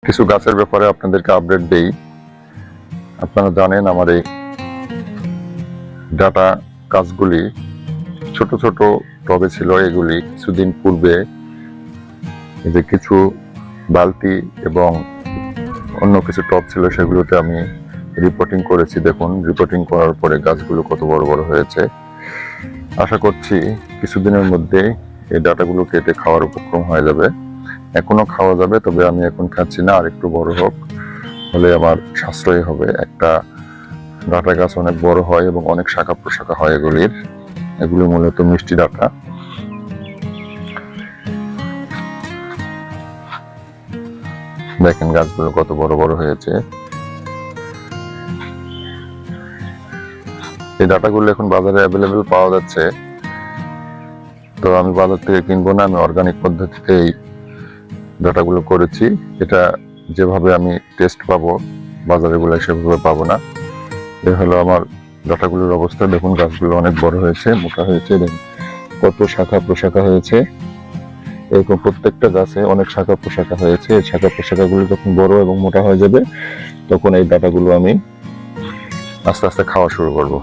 কিছু গাছের ব্যাপারে আপনাদেরকে আপডেট দেই। আপনারা জানেন আমার এই ডাটা গাছগুলি ছোট ছোট টবে ছিল। এগুলি কিছুদিন পূর্বে এই যে কিছু বালতি এবং অন্য কিছু টব ছিল সেগুলোতে আমি রিপোর্টিং করেছি। দেখুন, রিপোর্টিং করার পরে গাছগুলো কত বড় বড় হয়েছে। আশা করছি কিছুদিনের মধ্যে এই ডাটাগুলো কেটে খাওয়ার উপক্রম হয়ে যাবে। এখনো খাওয়া যাবে, তবে আমি এখন খাচ্ছি না, আর একটু বড় হোক, হলে আমার সাশ্রয় হবে। একটা ডাটা গাছ অনেক বড় হয় এবং অনেক শাখা প্রশাখা হয় এগুলি মূলত মিষ্টি ডাটা। দেখেন গাছগুলো কত বড় বড় হয়েছে। এই ডাটাগুলো এখন বাজারে অ্যাভেলেবেল পাওয়া যাচ্ছে, তো আমি বাজার থেকে কিনবো না, আমি অর্গানিক পদ্ধতিতে এই ডাটাগুলো করেছি। এটা যেভাবে আমি টেস্ট পাবো বাজারে গুলো সেভাবে পাবো না। এই হলো আমার ডাটাগুলোর অবস্থা। দেখুন গাছগুলো অনেক বড় হয়েছে, মোটা হয়েছে, দেখুন কত শাখা প্রশাখা হয়েছে। এরকম প্রত্যেকটা গাছে অনেক শাখা প্রশাখা হয়েছে। এই শাখা প্রশাখাগুলো যখন বড় এবং মোটা হয়ে যাবে তখন এই ডাটাগুলো আমি আস্তে আস্তে খাওয়া শুরু করবো।